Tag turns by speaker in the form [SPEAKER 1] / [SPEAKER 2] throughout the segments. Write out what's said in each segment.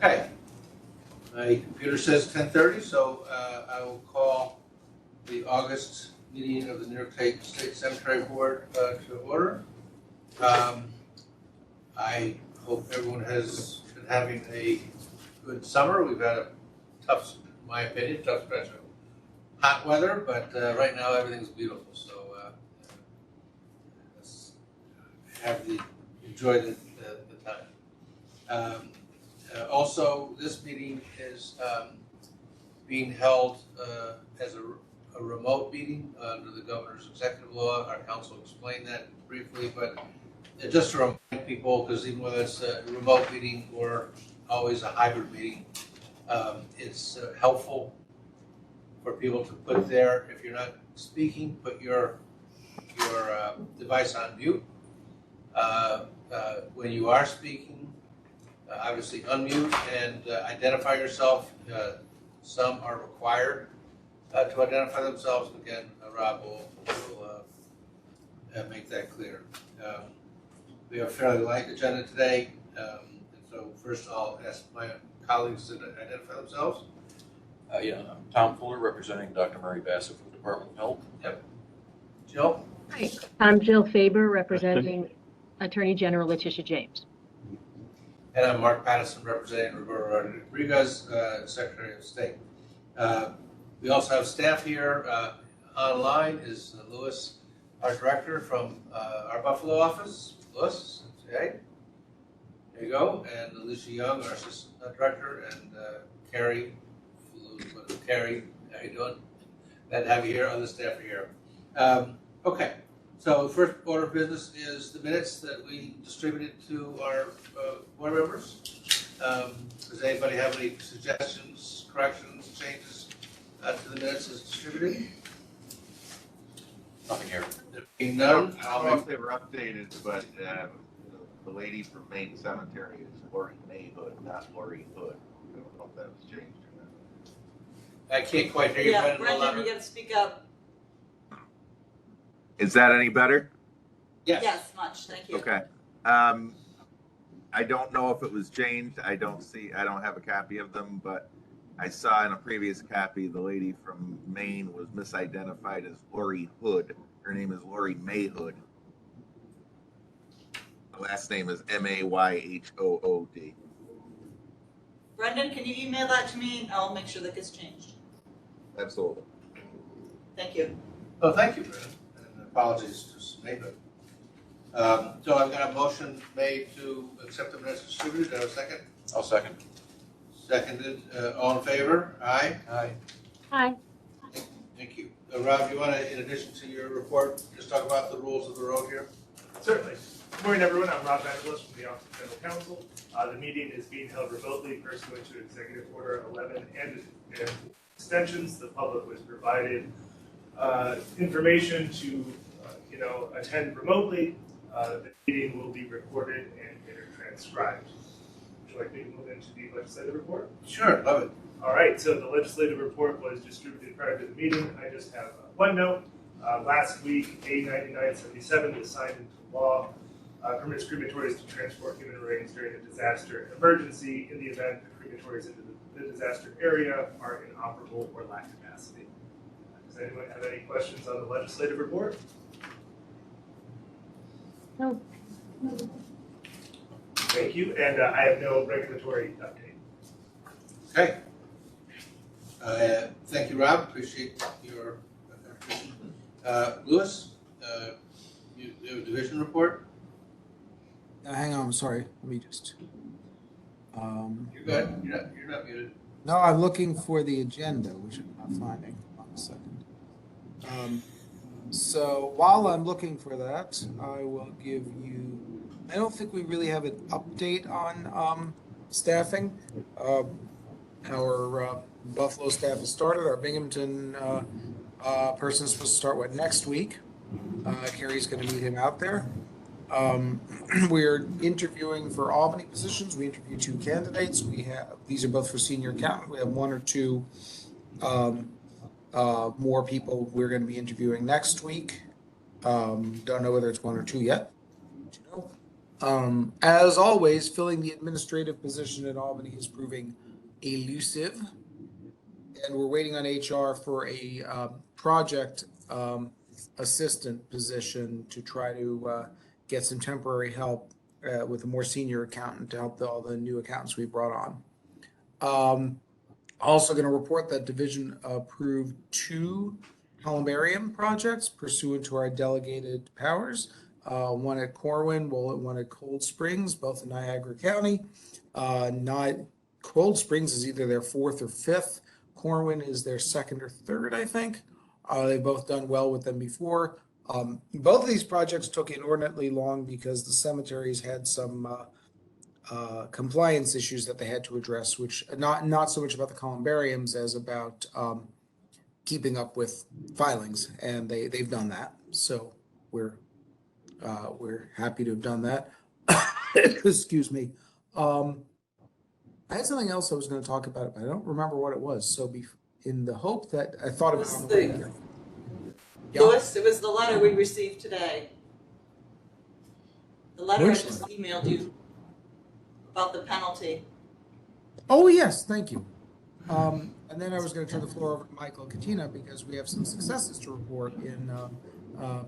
[SPEAKER 1] Okay. My computer says 10:30, so I will call the August meeting of the New York State Cemetery Board to order. I hope everyone has been having a good summer. We've had a tough, in my opinion, tough stretch of hot weather, but right now everything's beautiful. So let's enjoy the time. Also, this meeting is being held as a remote meeting under the governor's executive law. Our council explained that briefly, but just to remind people, because even whether it's a remote meeting or always a hybrid meeting, it's helpful for people to put there, if you're not speaking, put your device on mute. When you are speaking, obviously unmute and identify yourself. Some are required to identify themselves. Again, Rob will make that clear. We have a fairly light agenda today, and so first I'll ask my colleagues to identify themselves.
[SPEAKER 2] I'm Tom Fuller, representing Dr. Mary Bassett from the Department of Health.
[SPEAKER 1] Yep. Jill?
[SPEAKER 3] Hi, I'm Jill Faber, representing Attorney General Letitia James.
[SPEAKER 1] And I'm Mark Patterson, representing Roberto Rodriguez, Secretary of State. We also have staff here. Online is Louis, our director from our Buffalo office. Louis, say there you go. And Alicia Young, our assistant director, and Carrie, how you doing? Glad to have you here. Other staff are here. Okay. So first order of business is the minutes that we distributed to our board members. Does anybody have any suggestions, corrections, changes to the minutes as distributed?
[SPEAKER 2] Nothing here.
[SPEAKER 1] There being none,
[SPEAKER 4] I don't know if they were updated, but the lady from Maine Cemetery is Lori Mayhood, not Lori Hood. I don't know if that was changed or not.
[SPEAKER 1] I can't quite hear you.
[SPEAKER 5] Yeah, Brendan, you gotta speak up.
[SPEAKER 4] Is that any better?
[SPEAKER 1] Yes.
[SPEAKER 5] Yes, much, thank you.
[SPEAKER 4] Okay. I don't know if it was changed. I don't have a copy of them, but I saw in a previous copy the lady from Maine was misidentified as Lori Hood. Her name is Lori Mayhood. The last name is Mayhood.
[SPEAKER 5] Brendan, can you email that to me? I'll make sure that gets changed.
[SPEAKER 4] Absolutely.
[SPEAKER 5] Thank you.
[SPEAKER 1] Oh, thank you, Brendan. And apologies to Mayhood. So I've got a motion made to accept the minutes distributed. Do I have a second?
[SPEAKER 2] I'll second.
[SPEAKER 1] Seconded. All in favor? Aye.
[SPEAKER 2] Aye.
[SPEAKER 3] Hi.
[SPEAKER 1] Thank you. Rob, do you want to, in addition to your report, just talk about the rules of the road here?
[SPEAKER 6] Certainly. Good morning, everyone. I'm Rob Vandalism from the Office of General Counsel. The meeting is being held remotely pursuant to Executive Order 11 and extensions. The public was provided information to attend remotely. The meeting will be recorded and transcribed. Would you like me to move into the legislative report?
[SPEAKER 1] Sure, love it.
[SPEAKER 6] All right, so the legislative report was distributed prior to the meeting. I just have one note. Last week, A9977 was signed into law. Permits crematories to transport human remains during a disaster emergency in the event the crematories into the disaster area are inoperable or lack capacity. Does anyone have any questions on the legislative report?
[SPEAKER 3] No.
[SPEAKER 6] Thank you, and I have no regulatory update.
[SPEAKER 1] Okay. Thank you, Rob. Appreciate your contribution. Louis, you have a division report?
[SPEAKER 7] Hang on, I'm sorry. Let me just.
[SPEAKER 1] You're good. You're not muted.
[SPEAKER 7] No, I'm looking for the agenda, which I'm not finding. Hold on a second. So while I'm looking for that, I will give you. I don't think we really have an update on staffing. Our Buffalo staff has started. Our Binghamton person is supposed to start next week. Carrie's going to meet him out there. We're interviewing for Albany positions. We interviewed 2 candidates. These are both for senior accountant. We have 1 or 2 more people we're going to be interviewing next week. Don't know whether it's 1 or 2 yet. As always, filling the administrative position in Albany is proving elusive. And we're waiting on HR for a project assistant position to try to get some temporary help with a more senior accountant to help all the new accountants we brought on. Also going to report that division approved 2 columbarium projects pursuant to our delegated powers. One at Corwin, one at Cold Springs, both in Niagara County. Cold Springs is either their 4th or 5th. Corwin is their 2nd or 3rd, I think. They've both done well with them before. Both of these projects took inordinately long because the cemeteries had some compliance issues that they had to address, which not so much about the columbariums as about keeping up with filings, and they've done that. So we're happy to have done that. Excuse me. I had something else I was going to talk about, but I don't remember what it was. So in the hope that I thought about it.
[SPEAKER 5] Louis, it was the letter we received today. The letter I just emailed you about the penalty.
[SPEAKER 7] Oh, yes, thank you. And then I was going to turn the floor over to Michael and Katina because we have some successes to report in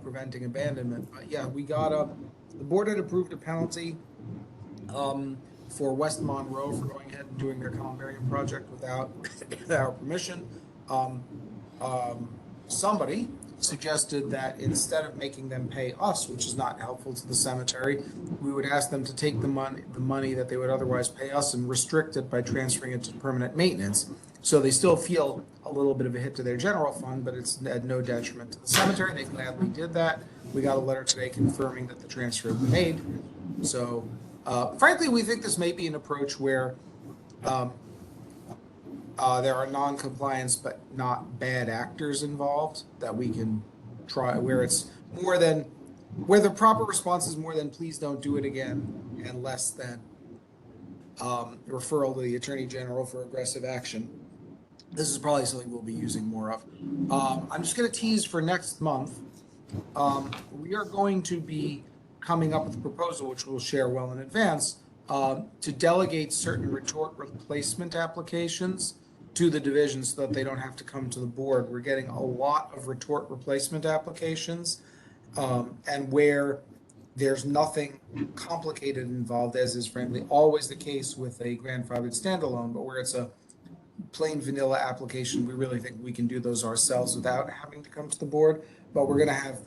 [SPEAKER 7] preventing abandonment. But yeah, we got the board had approved a penalty for West Monroe for going ahead and doing their columbarium project without our permission. Somebody suggested that instead of making them pay us, which is not helpful to the cemetery, we would ask them to take the money that they would otherwise pay us and restrict it by transferring it to permanent maintenance. So they still feel a little bit of a hit to their general fund, but it's at no detriment to the cemetery. They gladly did that. We got a letter today confirming that the transfer had been made. So frankly, we think this may be an approach where there are non-compliance but not bad actors involved that we can try, where it's more than, where the proper response is more than please don't do it again and less than referral to the Attorney General for aggressive action. This is probably something we'll be using more of. I'm just going to tease for next month. We are going to be coming up with a proposal, which we'll share well in advance, to delegate certain retort replacement applications to the division so that they don't have to come to the board. We're getting a lot of retort replacement applications, and where there's nothing complicated involved, as is frankly always the case with a grandfathered standalone, but where it's a plain vanilla application, we really think we can do those ourselves without having to come to the board. But we're going to have,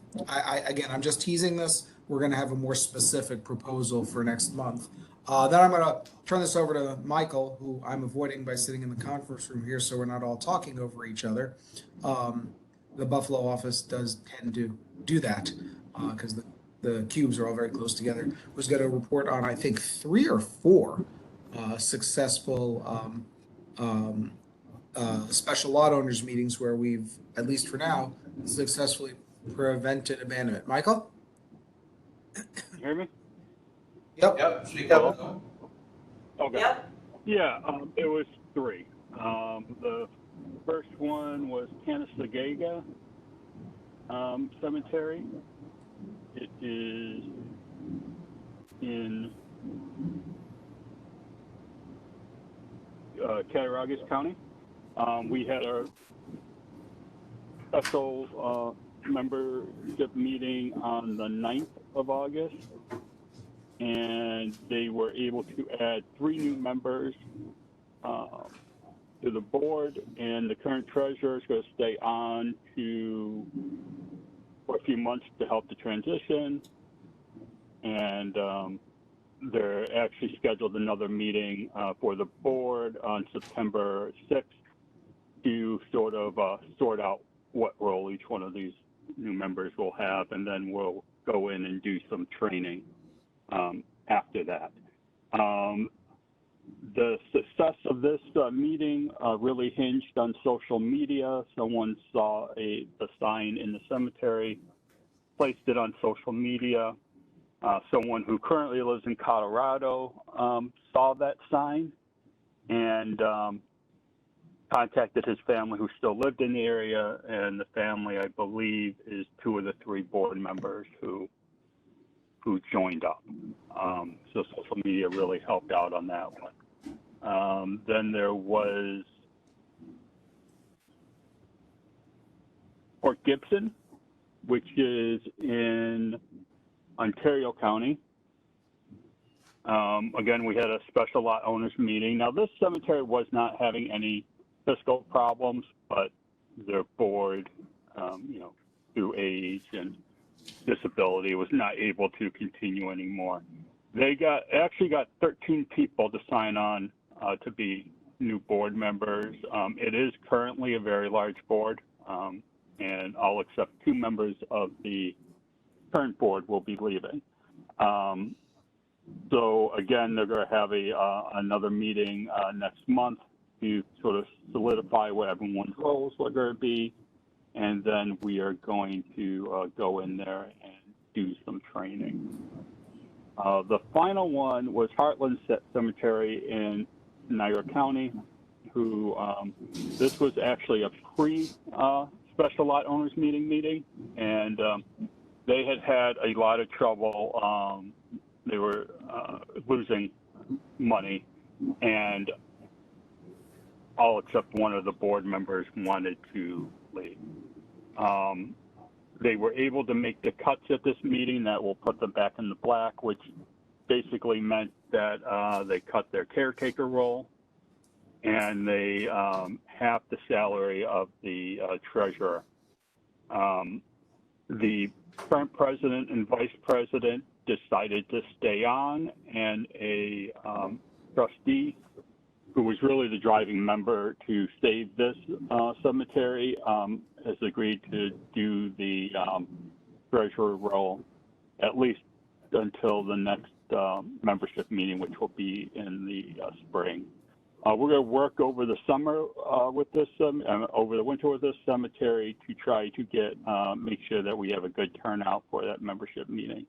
[SPEAKER 7] again, I'm just teasing this. We're going to have a more specific proposal for next month. Then I'm going to turn this over to Michael, who I'm avoiding by sitting in the conference room here so we're not all talking over each other. The Buffalo office does tend to do that because the cubes are all very close together. Was going to report on, I think, 3 or 4 successful special lot owners meetings where we've, at least for now, successfully prevented abandonment. Michael?
[SPEAKER 8] You hear me?
[SPEAKER 1] Yep, speak up.
[SPEAKER 8] Okay.
[SPEAKER 5] Yep.
[SPEAKER 8] Yeah, it was 3. The first one was Canastagaga Cemetery. It is in Cattaraugus County. We had our special membership meeting on the 9th of August, and they were able to add 3 new members to the board, and the current treasurer is going to stay on for a few months to help the transition, and they're actually scheduled another meeting for the board on September 6th to sort of sort out what role each one of these new members will have, and then we'll go in and do some training after that. The success of this meeting really hinged on social media. Someone saw the sign in the cemetery, placed it on social media. Someone who currently lives in Colorado saw that sign and contacted his family who still lived in the area, and the family, I believe, is 2 of the 3 board members who who joined up. So social media really helped out on that one. Then there was Fort Gibson, which is in Ontario County. Again, we had a special lot owners meeting. Now, this cemetery was not having any fiscal problems, but their board, through age and disability, was not able to continue anymore. They actually got 13 people to sign on to be new board members. It is currently a very large board, and all except 2 members of the current board will be leaving. So again, they're going to have another meeting next month to sort of solidify what everyone's roles are going to be, and then we are going to go in there and do some training. The final one was Heartland Cemetery in Niagara County, who this was actually a pre-special lot owners meeting, and they had a lot of trouble. They were losing money, and all except one of the board members wanted to leave. They were able to make the cuts at this meeting that will put them back in the black, which basically meant that they cut their caretaker role, and they halved the salary of the treasurer. The current president and vice president decided to stay on, and a trustee who was really the driving member to save this cemetery has agreed to do the treasurer role at least until the next membership meeting, which will be in the spring. We're going to work over the summer with this, over the winter with this cemetery to try to get make sure that we have a good turnout for that membership meeting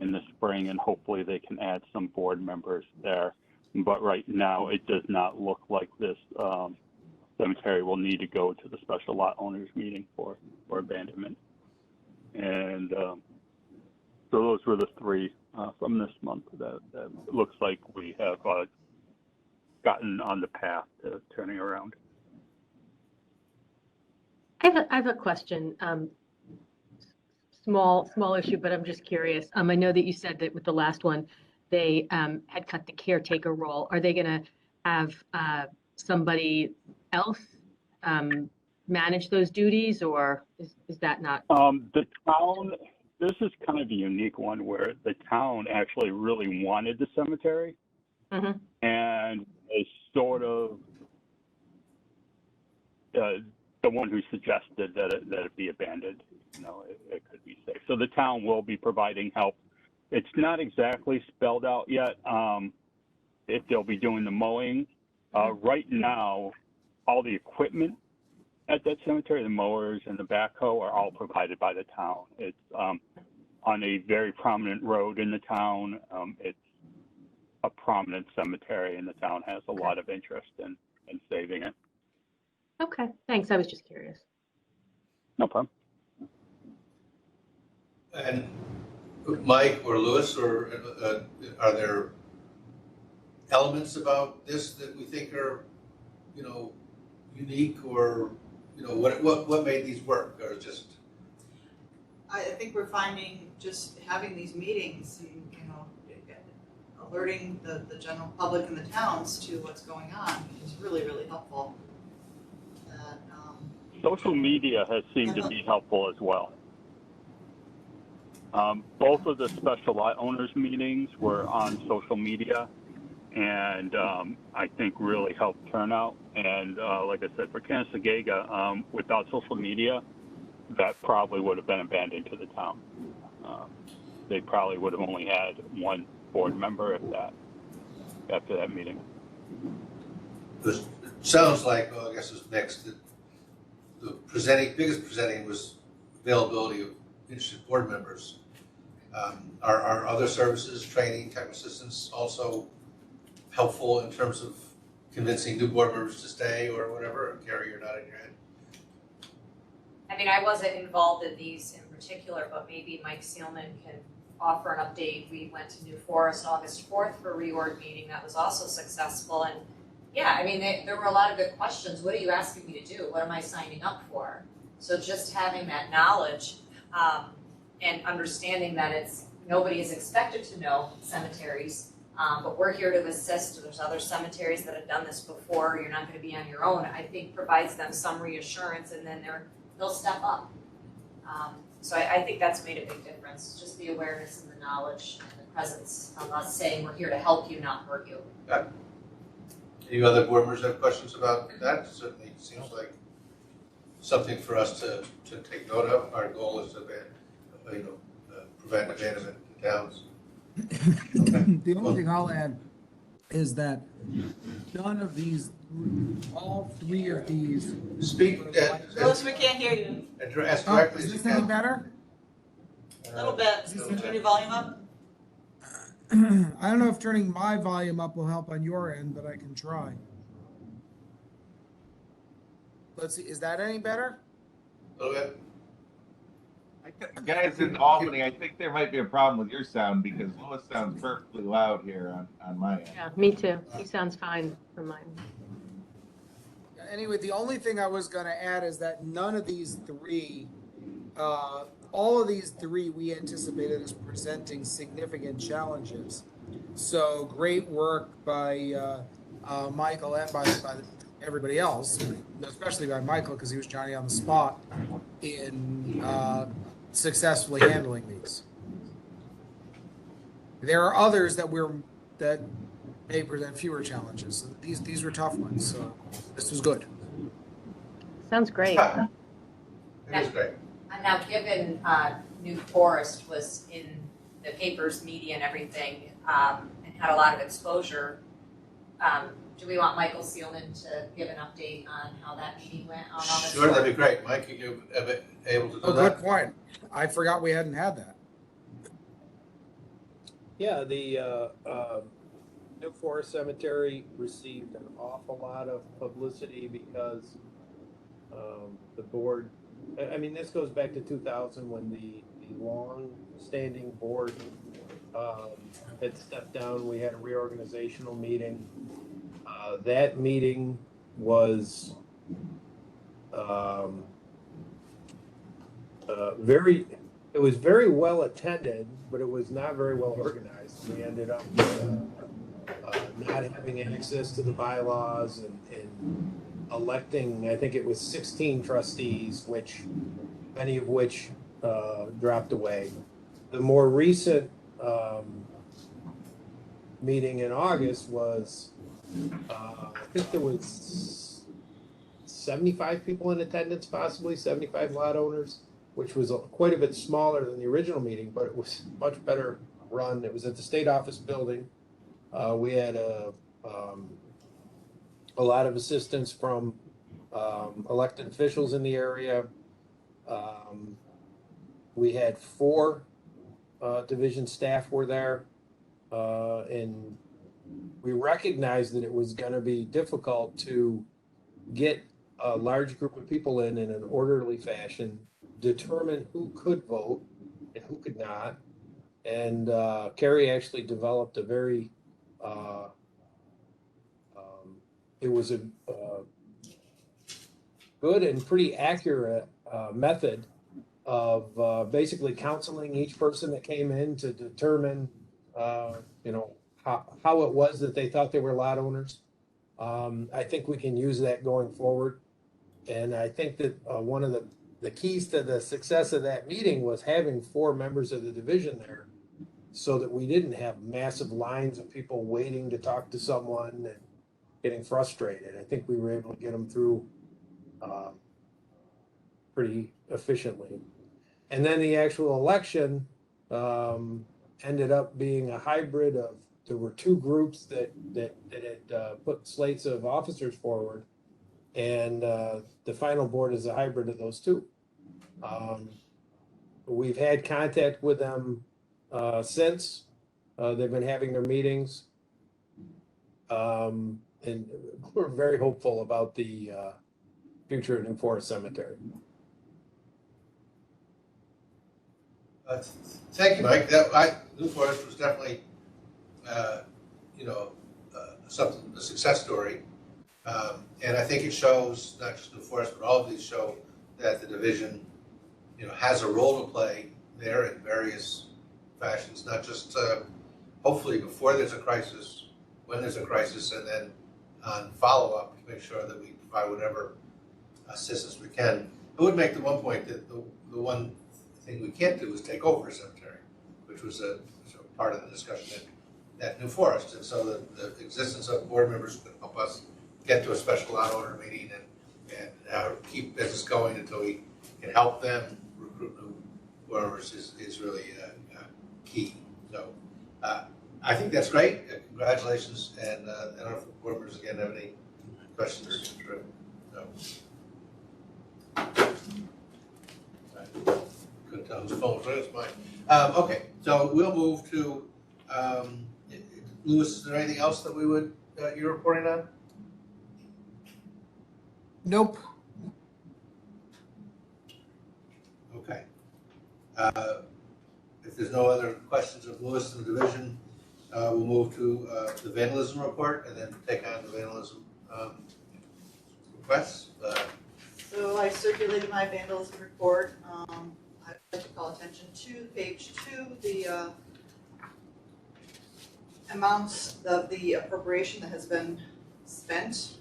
[SPEAKER 8] in the spring, and hopefully they can add some board members there. But right now, it does not look like this cemetery will need to go to the special lot owners meeting for abandonment. And so those were the 3 from this month that looks like we have gotten on the path to turning around.
[SPEAKER 3] I have a question. Small issue, but I'm just curious. I know that you said that with the last one, they had cut the caretaker role. Are they going to have somebody else manage those duties, or is that not?
[SPEAKER 8] The town, this is kind of a unique one where the town actually really wanted the cemetery, and is sort of the one who suggested that it be abandoned. It could be safe. So the town will be providing help. It's not exactly spelled out yet if they'll be doing the mowing. Right now, all the equipment at that cemetery, the mowers and the backhoe, are all provided by the town. It's on a very prominent road in the town. It's a prominent cemetery, and the town has a lot of interest in saving it.
[SPEAKER 3] Okay, thanks. I was just curious.
[SPEAKER 8] No problem.
[SPEAKER 1] And Mike or Louis, or are there elements about this that we think are, unique, or what made these work, or just?
[SPEAKER 5] I think we're finding just having these meetings and, alerting the general public and the towns to what's going on is really, really helpful.
[SPEAKER 8] Social media has seemed to be helpful as well. Both of the special lot owners meetings were on social media, and I think really helped turnout. And like I said, for Canasagega, without social media, that probably would have been abandoned to the town. They probably would have only had 1 board member, if that, after that meeting.
[SPEAKER 1] It sounds like, I guess it's mixed. The biggest presenting was availability of interested board members. Are other services, training, technical assistance also helpful in terms of convincing new board members to stay or whatever? Carrie, you're nodding your head.
[SPEAKER 9] I mean, I wasn't involved in these in particular, but maybe Mike Seelman can offer an update. We went to New Forest August 4th for reorg meeting. That was also successful. And yeah, I mean, there were a lot of good questions. What are you asking me to do? What am I signing up for? So just having that knowledge and understanding that nobody is expected to know cemeteries, but we're here to assist. There's other cemeteries that have done this before. You're not going to be on your own. I think provides them some reassurance, and then they'll step up. So I think that's made a big difference. Just the awareness and the knowledge and the presence of us saying we're here to help you, not hurt you.
[SPEAKER 1] Any other board members have questions about that? Certainly seems like something for us to take note of. Our goal is to prevent abandonment in towns.
[SPEAKER 7] The only thing I'll add is that none of these, all three of these.
[SPEAKER 1] Speak,
[SPEAKER 5] Louis, we can't hear you.
[SPEAKER 1] as directly as
[SPEAKER 7] Is
[SPEAKER 1] you
[SPEAKER 7] this any
[SPEAKER 1] can.
[SPEAKER 7] better?
[SPEAKER 5] A little bit. Turn your volume up.
[SPEAKER 7] I don't know if turning my volume up will help on your end, but I can try. Let's see, is that any better?
[SPEAKER 1] A little bit.
[SPEAKER 4] Guys in Albany, I think there might be a problem with your sound because Louis sounds perfectly loud here on my end.
[SPEAKER 3] Yeah, me too. He sounds fine from mine.
[SPEAKER 7] Anyway, the only thing I was gonna add is that none of these three, all of these three we anticipated as presenting significant challenges. So great work by Michael and by everybody else, especially by Michael because he was Johnny on the spot in successfully handling these. There are others that may present fewer challenges. These were tough ones, so this was good.
[SPEAKER 3] Sounds great.
[SPEAKER 1] It is great.
[SPEAKER 9] And now, given New Forest was in the papers, media, and everything, and had a lot of exposure, do we want Michael Seelman to give an update on how that meeting went on August 4th?
[SPEAKER 1] Sure, that'd be great. Mike, are you able to do
[SPEAKER 7] Oh,
[SPEAKER 1] that?
[SPEAKER 7] good point. I forgot we hadn't had that.
[SPEAKER 10] Yeah, the New Forest Cemetery received an awful lot of publicity because the board, I mean, this goes back to 2000 when the long-standing board had stepped down. We had a reorganizational meeting. That meeting was it was very well attended, but it was not very well organized. We ended up not having access to the bylaws and electing, I think it was 16 trustees, many of which dropped away. The more recent meeting in August was, I think there was 75 people in attendance, possibly 75 lot owners, which was quite a bit smaller than the original meeting, but it was much better run. It was at the state office building. We had a lot of assistance from elected officials in the area. We had 4 division staff were there, and we recognized that it was going to be difficult to get a large group of people in an orderly fashion, determine who could vote and who could not. And Carrie actually developed a very, it was a good and pretty accurate method of basically counseling each person that came in to determine, how it was that they thought they were lot owners. I think we can use that going forward. And I think that one of the keys to the success of that meeting was having 4 members of the division there so that we didn't have massive lines of people waiting to talk to someone and getting frustrated. I think we were able to get them through pretty efficiently. And then the actual election ended up being a hybrid of, there were 2 groups that had put slates of officers forward, and the final board is a hybrid of those 2. We've had contact with them since. They've been having their meetings, and we're very hopeful about the future of New Forest Cemetery.
[SPEAKER 1] Thank you, Mike. New Forest was definitely, you know, a success story. And I think it shows, not just New Forest, but all of these show that the division, you know, has a role to play there in various fashions, not just hopefully before there's a crisis, when there's a crisis, and then on follow-up to make sure that we provide whatever assistance we can. I would make the one point that the one thing we can't do is take over a cemetery, which was a sort of part of the discussion at New Forest. And so the existence of board members could help us get to a special lot owner meeting and keep business going until we can help them recruit new board members is really key. So I think that's great. Congratulations. And I don't know if the board members again have any questions. No. Couldn't tell whose phone was ringing. It's mine. Okay, so we'll move to Louis. Is there anything else that you're reporting on?
[SPEAKER 7] Nope.
[SPEAKER 1] Okay. If there's no other questions of Louis and the division, we'll move to the vandalism report and then take on the vandalism requests.
[SPEAKER 5] So I circulated my vandalism report. I'd like to call attention to page 2, the amounts of the appropriation that has been spent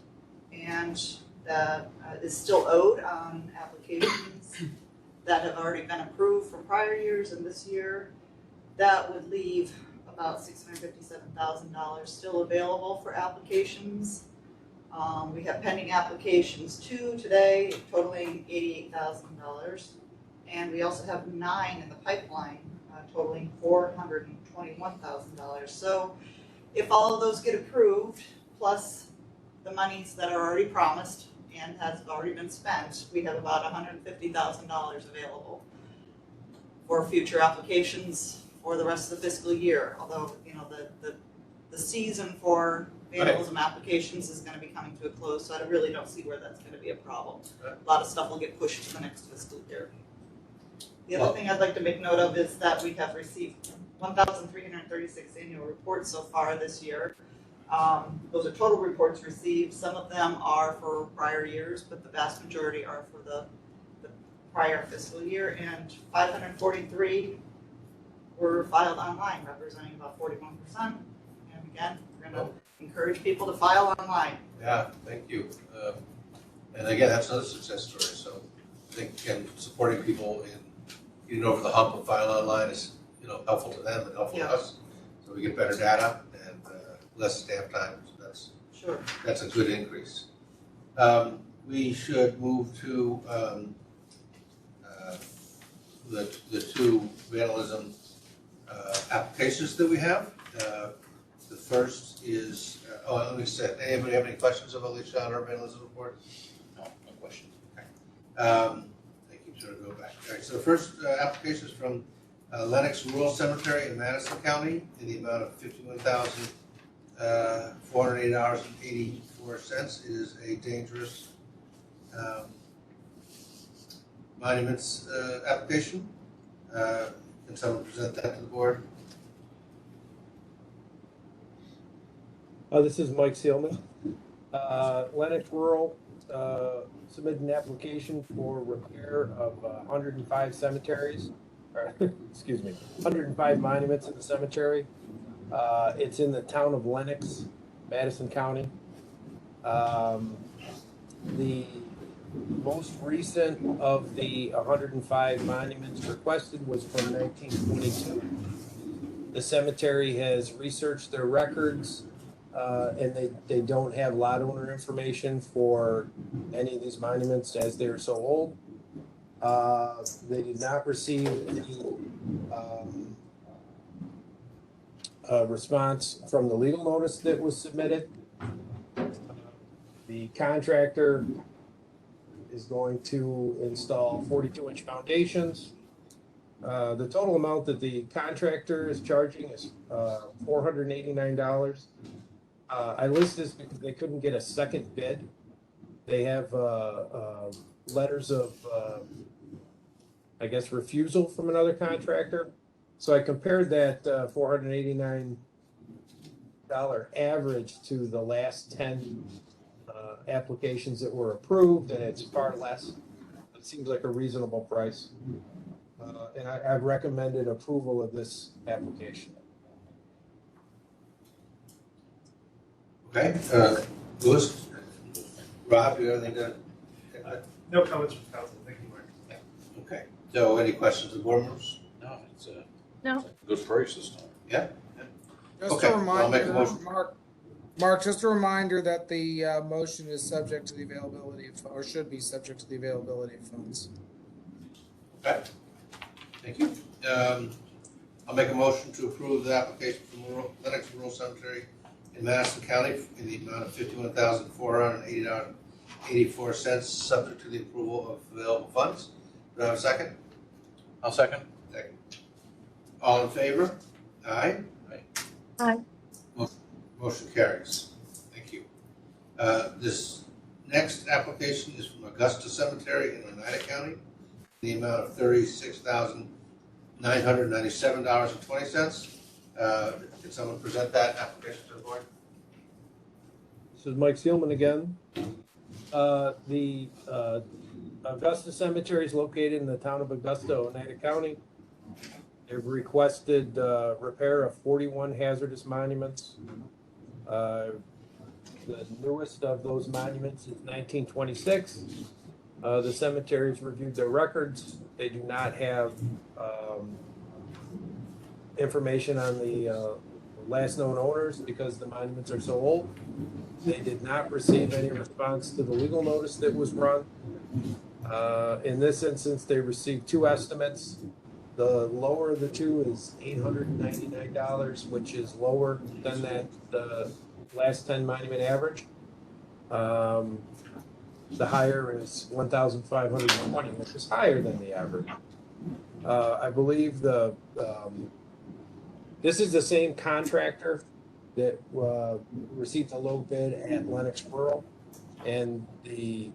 [SPEAKER 5] and that is still owed on applications that have already been approved from prior years and this year. That would leave about $657,000 still available for applications. We have pending applications 2 today, totaling $88,000. And we also have 9 in the pipeline, totaling $421,000. So if all of those get approved, plus the monies that are already promised and has already been spent, we have about $150,000 available for future applications for the rest of the fiscal year. Although, you know, the season for vandalism applications is going to be coming to a close, so I really don't see where that's going to be a problem. A lot of stuff will get pushed to the next fiscal year. The other thing I'd like to make note of is that we have received 1,336 annual reports so far this year. Those are total reports received. Some of them are for prior years, but the vast majority are for the prior fiscal year, and 543 were filed online, representing about 41%. And again, we're going to encourage people to file online.
[SPEAKER 1] Yeah, thank you. And again, that's another success story. So I think supporting people in getting over the hump of filing online is, you know, helpful to them and helpful to us. So we get better data and less stamp time. So that's a good increase. We should move to the 2 vandalism applications that we have. The first is, let me say, anybody have any questions of Alicia on our vandalism report?
[SPEAKER 2] No questions.
[SPEAKER 1] Okay. Thank you, sort of go back. All right, so the first application is from Lennox Rural Cemetery in Madison County in the amount of $51,408.84. It is a dangerous monuments application. Can someone present that to the board?
[SPEAKER 10] This is Mike Seelman. Lennox Rural submitted an application for repair of 105 cemeteries, or, excuse me, 105 monuments in the cemetery. It's in the town of Lennox, Madison County. The most recent of the 105 monuments requested was from 1922. The cemetery has researched their records, and they don't have lot owner information for any of these monuments as they're so old. They did not receive any response from the legal notice that was submitted. The contractor is going to install 42-inch foundations. The total amount that the contractor is charging is $489. I list this because they couldn't get a second bid. They have letters of I guess, refusal from another contractor. So I compared that $489 average to the last 10 applications that were approved, and it's far less. It seems like a reasonable price. And I've recommended approval of this application.
[SPEAKER 1] Okay, Louis, Rob, you have anything to?
[SPEAKER 6] No comments from council, thank you, Mark.
[SPEAKER 1] Okay, so any questions of board members?
[SPEAKER 2] No, it's a
[SPEAKER 3] No.
[SPEAKER 2] good price this time.
[SPEAKER 7] Just
[SPEAKER 1] Okay,
[SPEAKER 7] a
[SPEAKER 1] I'll make a
[SPEAKER 7] reminder,
[SPEAKER 1] motion.
[SPEAKER 7] Mark, just a reminder that the motion is subject to the availability of, or should be subject to the availability of funds.
[SPEAKER 1] Okay, thank you. I'll make a motion to approve the application from Lennox Rural Cemetery in Madison County in the amount of $51,480.84, subject to the approval of available funds. Do I have a second?
[SPEAKER 2] I'll second.
[SPEAKER 1] Second. All in favor? Aye?
[SPEAKER 3] Aye.
[SPEAKER 1] Motion carries. Thank you. This next application is from Augusta Cemetery in Oneida County, in the amount of $36,997.20. Can someone present that application to the board?
[SPEAKER 10] This is Mike Seelman again. The Augusta Cemetery is located in the town of Augusta, Oneida County. They've requested repair of 41 hazardous monuments. The newest of those monuments is 1926. The cemeteries reviewed their records. They do not have information on the last known owners because the monuments are so old. They did not receive any response to the legal notice that was run. In this instance, they received two estimates. The lower of the two is $899, which is lower than that the last 10 monument average. The higher is $1,520, which is higher than the average. I believe this is the same contractor that received a low bid at Lennox Rural, and the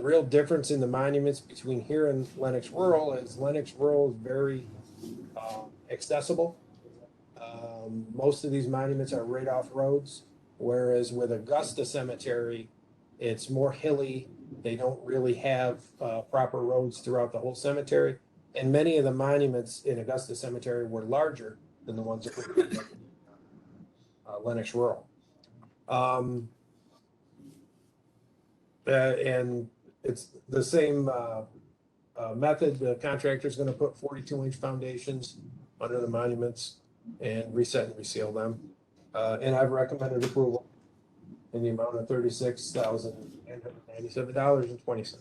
[SPEAKER 10] real difference in the monuments between here and Lennox Rural is Lennox Rural is very accessible. Most of these monuments are right off roads, whereas with Augusta Cemetery, it's more hilly. They don't really have proper roads throughout the whole cemetery. And many of the monuments in Augusta Cemetery were larger than the ones that were in Lennox Rural. And it's the same method. The contractor is going to put 42-inch foundations under the monuments and reset and reseal them. And I've recommended approval in the amount of $36,997.20.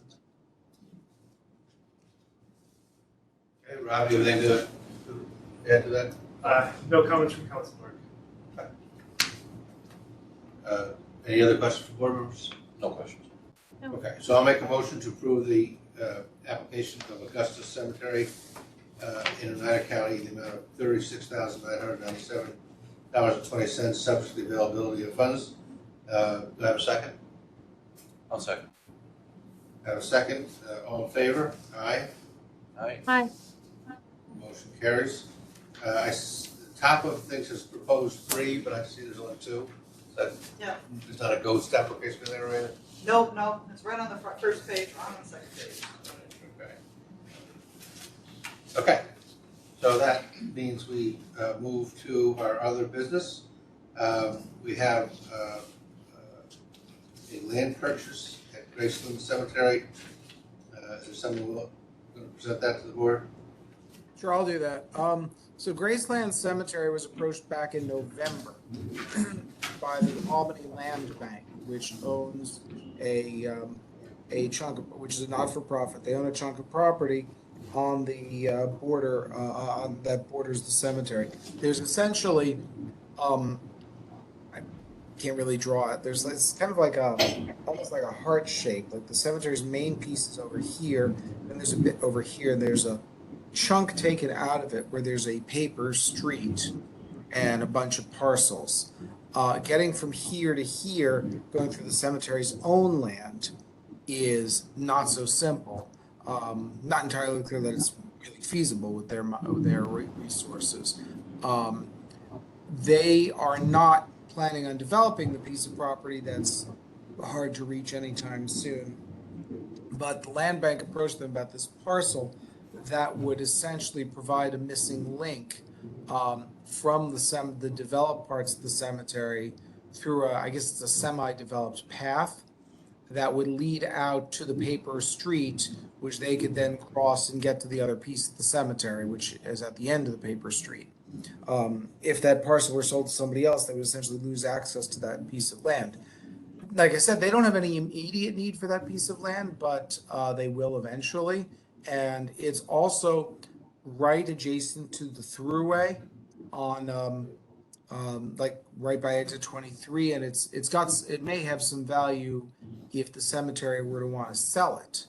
[SPEAKER 1] Okay, Rob, you have anything to add to that?
[SPEAKER 6] No comments from council, Mark.
[SPEAKER 1] Any other questions from board members?
[SPEAKER 2] No questions.
[SPEAKER 1] Okay, so I'll make a motion to approve the application of Augusta Cemetery in Oneida County in the amount of $36,997.20, subject to the availability of funds. Do I have a second?
[SPEAKER 2] I'll second.
[SPEAKER 1] I have a second. All in favor? Aye.
[SPEAKER 2] Aye.
[SPEAKER 3] Aye.
[SPEAKER 1] Motion carries. The top of things is proposed 3, but I see there's only 2.
[SPEAKER 5] Yeah.
[SPEAKER 1] There's not a ghost application in there or anything?
[SPEAKER 5] Nope, it's right on the first page, on the second page.
[SPEAKER 1] Okay, so that means we move to our other business. We have a land purchase at Graceland Cemetery. Is there someone who will present that to the board?
[SPEAKER 7] Sure, I'll do that. So Graceland Cemetery was approached back in November by the Albany Land Bank, which owns a chunk of, which is a not-for-profit. They own a chunk of property on the border, on that borders the cemetery. There's essentially, I can't really draw it. It's kind of like almost like a heart shape. Like the cemetery's main piece is over here, and there's a bit over here, and there's a chunk taken out of it where there's a paper street and a bunch of parcels. Getting from here to here, going through the cemetery's own land, is not so simple. Not entirely clear that it's really feasible with their resources. Um, they are not planning on developing the piece of property that's hard to reach anytime soon. But the land bank approached them about this parcel that would essentially provide a missing link from the developed parts of the cemetery through I guess it's a semi-developed path that would lead out to the paper street, which they could then cross and get to the other piece of the cemetery, which is at the end of the paper street. If that parcel were sold to somebody else, they would essentially lose access to that piece of land. Like I said, they don't have any immediate need for that piece of land, but they will eventually. And it's also right adjacent to the thruway on like right by exit 23, and it may have some value if the cemetery were to want to sell it,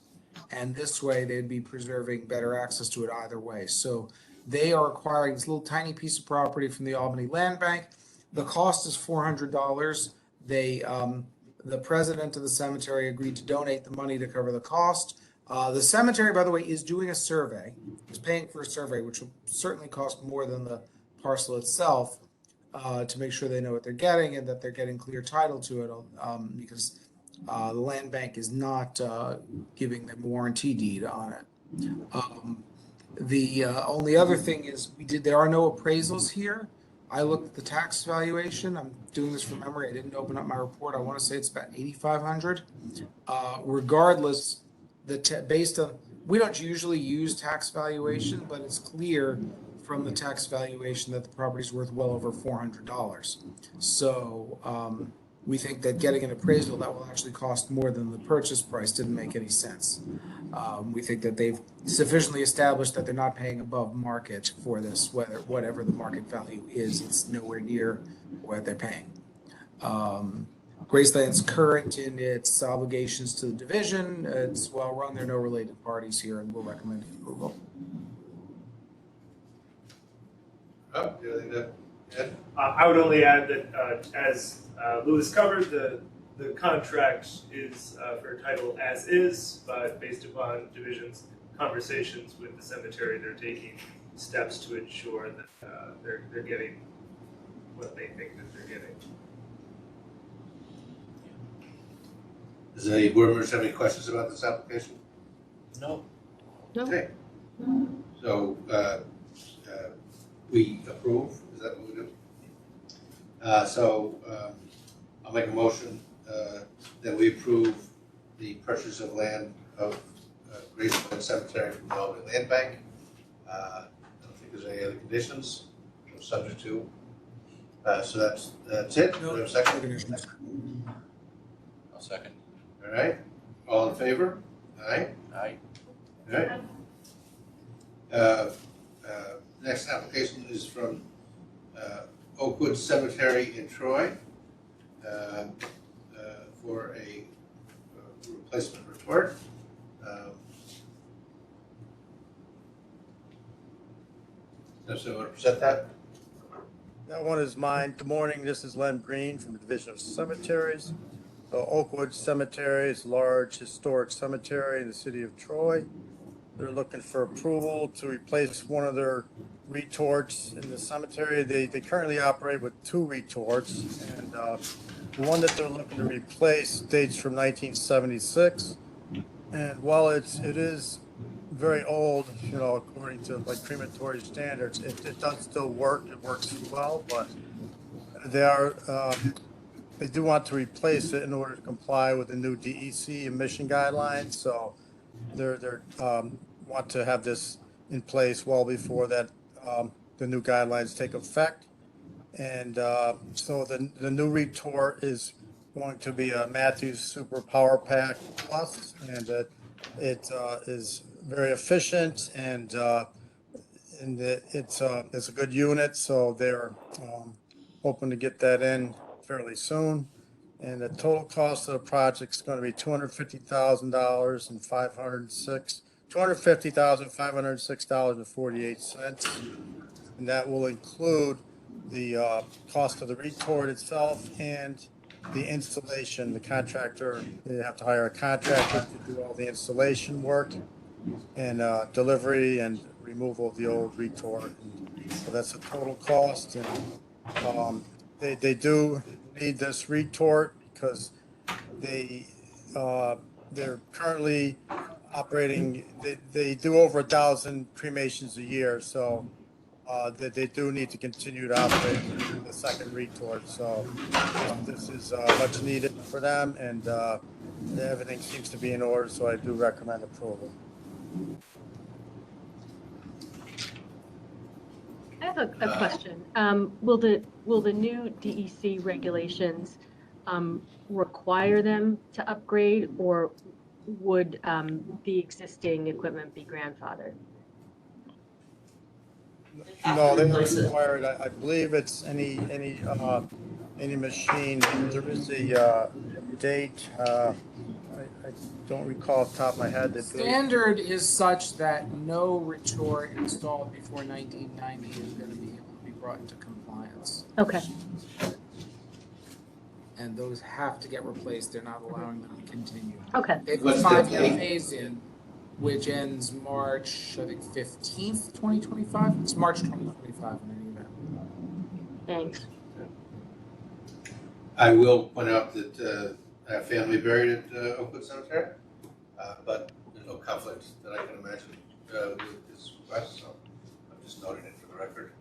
[SPEAKER 7] and this way they'd be preserving better access to it either way. So they are acquiring this little tiny piece of property from the Albany Land Bank. The cost is $400. The president of the cemetery agreed to donate the money to cover the cost. The cemetery, by the way, is doing a survey. Is paying for a survey, which will certainly cost more than the parcel itself, to make sure they know what they're getting and that they're getting clear title to it, because the land bank is not giving them a warranty deed on it. The only other thing is there are no appraisals here. I looked at the tax valuation. I'm doing this from memory. I didn't open up my report. I want to say it's about $8,500. Regardless, based on, we don't usually use tax valuation, but it's clear from the tax valuation that the property is worth well over $400. So we think that getting an appraisal that will actually cost more than the purchase price didn't make any sense. We think that they've sufficiently established that they're not paying above market for this, whatever the market value is, it's nowhere near what they're paying. Graceland's current in its obligations to the division. It's well run. There are no related parties here, and we'll recommend approval.
[SPEAKER 1] Oh, do you think that, Ed?
[SPEAKER 6] I would only add that as Louis covered, the contract is for title as is, but based upon division's conversations with the cemetery, they're taking steps to ensure that they're getting what they think that they're getting.
[SPEAKER 1] Does any board members have any questions about this application?
[SPEAKER 2] No.
[SPEAKER 3] No.
[SPEAKER 1] Okay. So, we approve, is that what we do? I'll make a motion that we approve the purchase of land of Graceland Cemetery from the Albany Land Bank. I don't think there's any other conditions, subject to. So that's it. Do we have a second?
[SPEAKER 2] I'll second.
[SPEAKER 1] All right, all in favor? Aye?
[SPEAKER 2] Aye.
[SPEAKER 1] All right. Next application is from Oakwood Cemetery in Troy for a replacement retort. Does someone want to present that?
[SPEAKER 11] That one is mine. Good morning, this is Len Green from the Division of Cemeteries. Oakwood Cemetery is a large historic cemetery in the city of Troy. They're looking for approval to replace one of their retorts in the cemetery. They currently operate with 2 retorts, and the one that they're looking to replace dates from 1976. And while it is very old, according to like crematory standards, it does still work. It works well, but they do want to replace it in order to comply with the new DEC emission guidelines. So they're want to have this in place well before that the new guidelines take effect. And so the new retort is going to be a Matthews Super Power Pack Plus, and it is very efficient, and it's a good unit. So they're hoping to get that in fairly soon. And the total cost of the project is going to be $250,000 and $250,506.48, and that will include the cost of the retort itself and the installation. The contractor, they have to hire a contractor to do all the installation work, and delivery and removal of the old retort. And so that's a total cost, and they do need this retort because they they're currently operating. They do over 1,000 cremations a year, so they do need to continue to operate the second retort. So this is much needed for them, and everything seems to be in order. So I do recommend approval.
[SPEAKER 3] I have a question. Will the new DEC regulations require them to upgrade, or would the existing equipment be grandfathered?
[SPEAKER 11] No, they don't require it. I believe it's any machine. There is a date. I don't recall off the top of my head.
[SPEAKER 7] Standard is such that no retort installed before 1990 is going to be able to be brought into compliance.
[SPEAKER 3] Okay.
[SPEAKER 7] And those have to get replaced. They're not allowing them to continue.
[SPEAKER 3] Okay.
[SPEAKER 7] They have a
[SPEAKER 1] What's the
[SPEAKER 7] 5-year
[SPEAKER 1] date?
[SPEAKER 7] phase-in, which ends March, I think, 15th, 2025. It's March 2025 in any event.
[SPEAKER 3] Thanks.
[SPEAKER 1] I will point out that I have family buried at Oakwood Cemetery, but there's no conflict that I can imagine with this request, so I'm just noting it for the record.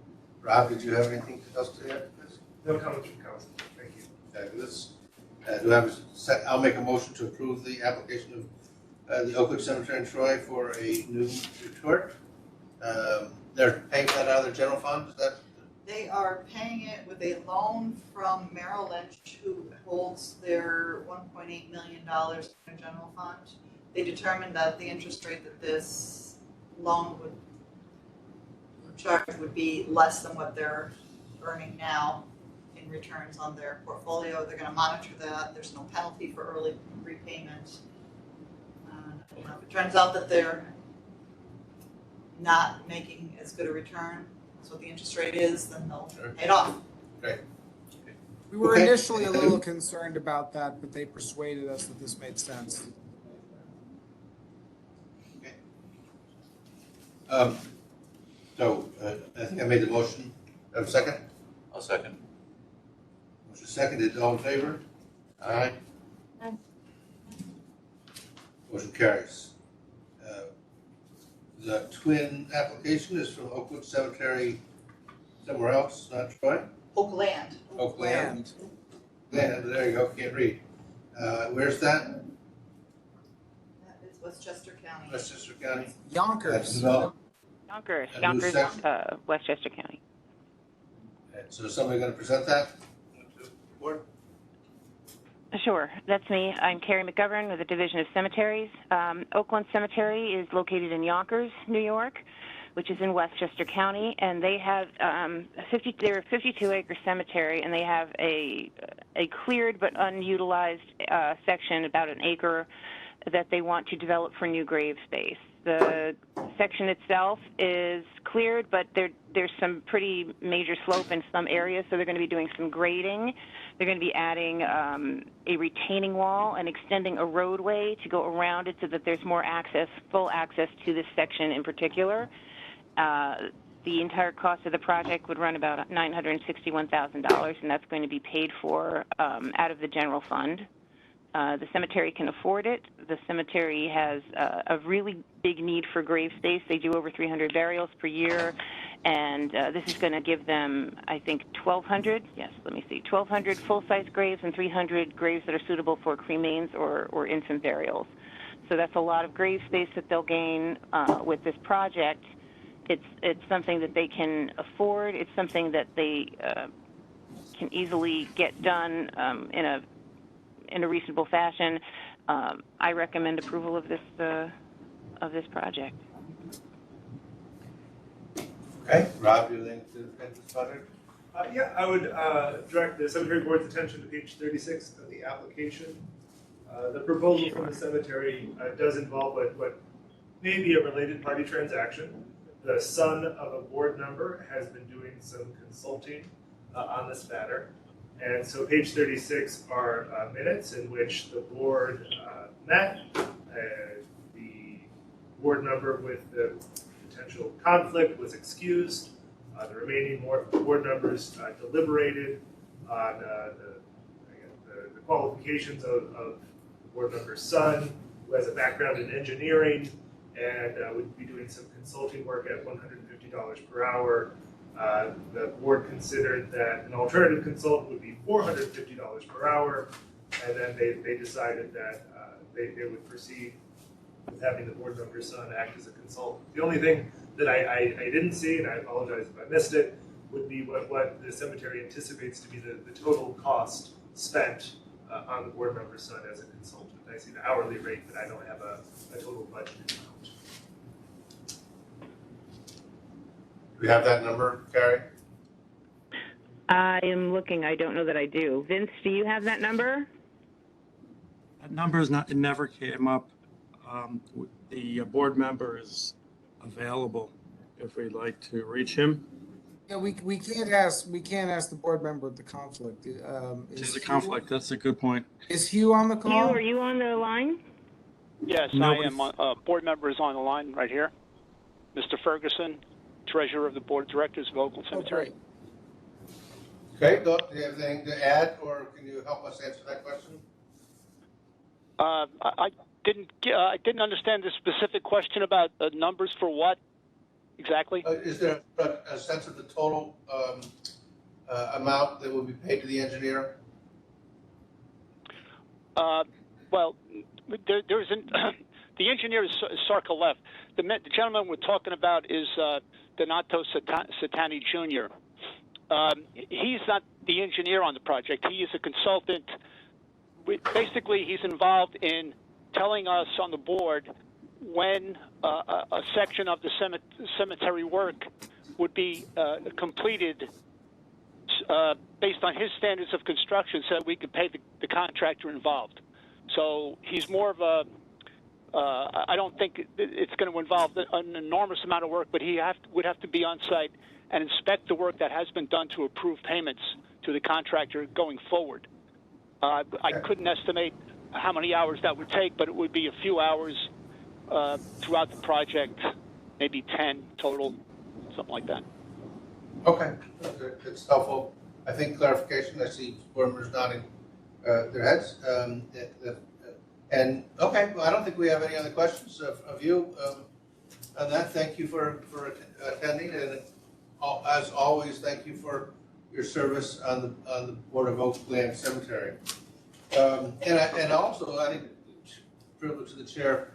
[SPEAKER 1] Rob, did you have anything else to add to this?
[SPEAKER 6] No comments from council. Thank you.
[SPEAKER 1] Fabulous. Do I have I'll make a motion to approve the application of the Oakwood Cemetery in Troy for a new retort. They're paying that out of their general fund, is that?
[SPEAKER 5] They are paying it with a loan from Merrill Lynch, who holds their $1.8 million in their general fund. They determined that the interest rate that this loan would charge would be less than what they're earning now in returns on their portfolio. They're gonna monitor that. There's no penalty for early repayment. If it turns out that they're not making as good a return as what the interest rate is, then they'll pay it off.
[SPEAKER 1] Great.
[SPEAKER 7] We were
[SPEAKER 1] Okay.
[SPEAKER 7] initially a little concerned about that, but they persuaded us that this made sense.
[SPEAKER 1] So I think I made the motion. Have a second?
[SPEAKER 2] I'll second.
[SPEAKER 1] Motion seconded. All in favor? Aye.
[SPEAKER 3] Aye.
[SPEAKER 1] Motion carries. The twin application is from Oakwood Cemetery somewhere else, not Troy?
[SPEAKER 5] Oakland.
[SPEAKER 1] Oakland. Land, there you go, can't read. Where's that?
[SPEAKER 5] That is Westchester County.
[SPEAKER 1] Westchester County?
[SPEAKER 7] Yonkers.
[SPEAKER 1] That's developed.
[SPEAKER 12] Yonkers,
[SPEAKER 1] A new
[SPEAKER 12] Yonkers,
[SPEAKER 1] section?
[SPEAKER 12] Westchester County.
[SPEAKER 1] Okay, so is somebody gonna present that? Board?
[SPEAKER 12] Sure, that's me. I'm Carrie McGovern with the Division of Cemeteries. Oakland Cemetery is located in Yonkers, New York, which is in Westchester County, and they have they're a 52-acre cemetery, and they have a cleared but unutilized section, about an acre, that they want to develop for new grave space. The section itself is cleared, but there's some pretty major slope in some areas, so they're going to be doing some grading. They're going to be adding a retaining wall and extending a roadway to go around it so that there's more access, full access to this section in particular. The entire cost of the project would run about $961,000, and that's going to be paid for out of the general fund. The cemetery can afford it. The cemetery has a really big need for grave space. They do over 300 burials per year, and this is going to give them, I think, 1,200 full-size graves and 300 graves that are suitable for cremains or infant burials. So that's a lot of grave space that they'll gain with this project. It's something that they can afford. It's something that they can easily get done in a reasonable fashion. I recommend approval of this project.
[SPEAKER 1] Okay, Rob, do you think to defend this project?
[SPEAKER 6] Yeah, I would direct the cemetery board's attention to page 36 of the application. The proposal from the cemetery does involve what may be a related party transaction. The son of a board member has been doing some consulting on this matter. And so page 36 are minutes in which the board met. The board member with the potential conflict was excused. The remaining board members deliberated on the qualifications of board member's son, who has a background in engineering and would be doing some consulting work at $150 per hour. The board considered that an alternative consultant would be $450 per hour, and then they decided that they would proceed with having the board member's son act as a consultant. The only thing that I didn't see, and I apologize if I missed it, would be what the cemetery anticipates to be the total cost spent on the board member's son as a consultant. I see the hourly rate, but I don't have a total budget amount.
[SPEAKER 1] Do we have that number, Carrie?
[SPEAKER 12] I am looking. I don't know that I do. Vince, do you have that number?
[SPEAKER 11] That number is not, it never came up. The board member is available if we'd like to reach him.
[SPEAKER 7] Yeah, we can't ask the board member the conflict.
[SPEAKER 11] There's a conflict, that's a good point.
[SPEAKER 7] Is Hugh on the
[SPEAKER 12] Hugh,
[SPEAKER 7] call?
[SPEAKER 12] are you on the line?
[SPEAKER 13] Yes,
[SPEAKER 11] Nobody-
[SPEAKER 13] I am. Board member is on the line right here. Mr. Ferguson, Treasurer of the Board of Directors of Oakwood Cemetery.
[SPEAKER 1] Okay, do you have anything to add, or can you help us answer that question?
[SPEAKER 13] I didn't understand the specific question about numbers for what exactly.
[SPEAKER 1] Is there a sense of the total amount that will be paid to the engineer?
[SPEAKER 13] Well, there isn't. The engineer is Sarka left. The gentleman we're talking about is Donato Satani Jr. He's not the engineer on the project. He is a consultant. Basically, he's involved in telling us on the board when a section of the cemetery work would be completed based on his standards of construction so that we could pay the contractor involved. So he's more of a, I don't think it's going to involve an enormous amount of work, but he would have to be on site and inspect the work that has been done to approve payments to the contractor going forward. I couldn't estimate how many hours that would take, but it would be a few hours throughout the project, maybe 10 total, something like that.
[SPEAKER 1] Okay, it's helpful. I think clarification. I see board members nodding their heads. And okay, well, I don't think we have any other questions of you on that. Thank you for attending, and as always, thank you for your service on the board of Oakland Cemetery. And also, I think privilege of the chair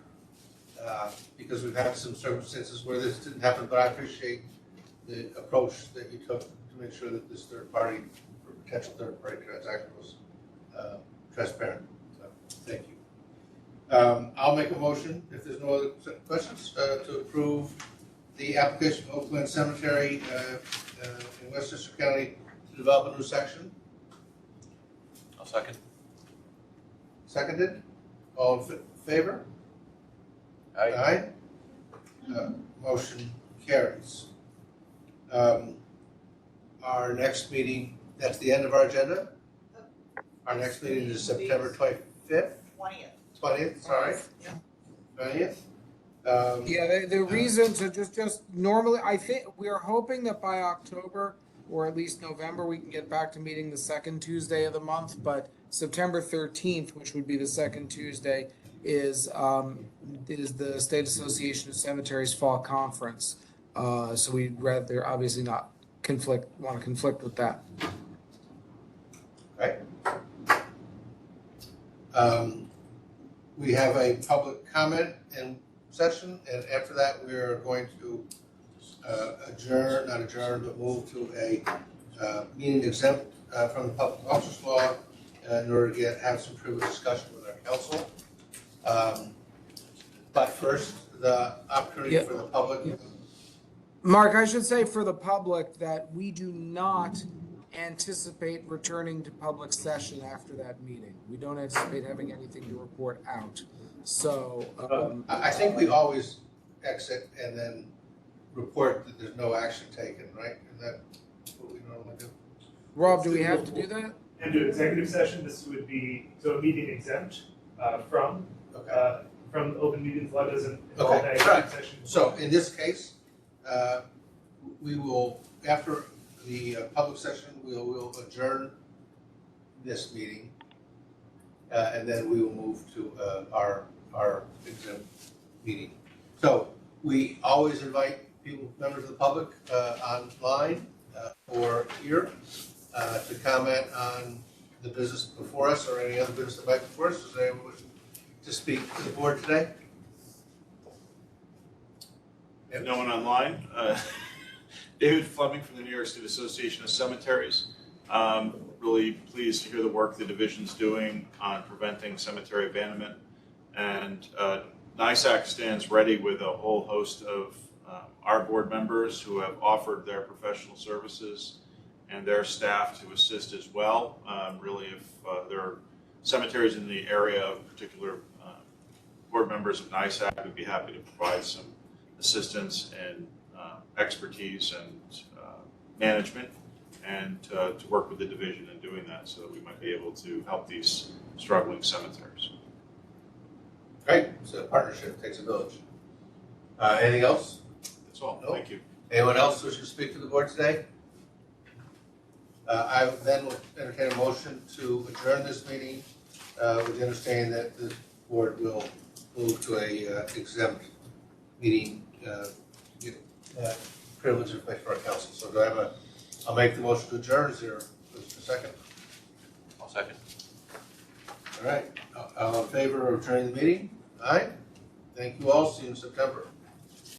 [SPEAKER 1] because we've had some circumstances where this didn't happen, but I appreciate the approach that you took to make sure that this third-party or potential third-party transaction was transparent. So, thank you. I'll make a motion, if there's no other questions, to approve the application of Oakland Cemetery in Westchester County to develop a new section.
[SPEAKER 2] I'll second.
[SPEAKER 1] Seconded? All in favor?
[SPEAKER 2] Aye.
[SPEAKER 1] Motion carries. Our next meeting, that's the end of our agenda? Our next meeting is September 25th? 20th, sorry. 20th.
[SPEAKER 7] Yeah, the reason to just normally, I think we are hoping that by October or at least November, we can get back to meeting the second Tuesday of the month, but September 13th, which would be the second Tuesday, is the State Association of Cemeteries Fall Conference. So we'd rather obviously not want to conflict with that.
[SPEAKER 1] Right. We have a public comment and session, and after that, we are going to move to a meeting exempt from the Public Officers Law in order to have some privileged discussion with our council. But first, the opportunity for the public.
[SPEAKER 7] Yeah. Mark, I should say for the public that we do not anticipate returning to public session after that meeting. We don't anticipate having anything to report out. So
[SPEAKER 1] I think we always exit and then report that there's no action taken, right? Is that what we normally do?
[SPEAKER 7] Rob, do we have to do that?
[SPEAKER 6] And do executive session, this would be, so a meeting exempt from,
[SPEAKER 1] Okay.
[SPEAKER 6] from open meetings law doesn't involve
[SPEAKER 1] Okay,
[SPEAKER 6] that executive session.
[SPEAKER 1] So in this case, we will, after the public session, we'll adjourn this meeting. And then we will move to our exempt meeting. So we always invite people, members of the public online or here to comment on the business before us or any other business that might be before us. Is there anyone wishing to speak to the board today?
[SPEAKER 14] No one online. David Fleming from the New York State Association of Cemeteries. Really pleased to hear the work the division's doing on preventing cemetery abandonment. And NYSAC stands ready with a whole host of our board members who have offered their professional services and their staff to assist as well. Really, if there are cemeteries in the area of particular board members of NYSAC, we'd be happy to provide some assistance and expertise and management, and to work with the division in doing that so that we might be able to help these struggling cemeteries.
[SPEAKER 1] Great, so partnership takes a village. Anything else?
[SPEAKER 14] That's all,
[SPEAKER 1] No?
[SPEAKER 14] thank you.
[SPEAKER 1] Anyone else wishing to speak to the board today? I then will entertain a motion to adjourn this meeting with the understanding that the board will move to a exempt meeting privilege in place for our council. So do I have I'll make the motion to adjourn. Is there a second?
[SPEAKER 2] I'll second.
[SPEAKER 1] All right, all in favor of adjourning the meeting? Aye. Thank you all. See you in September.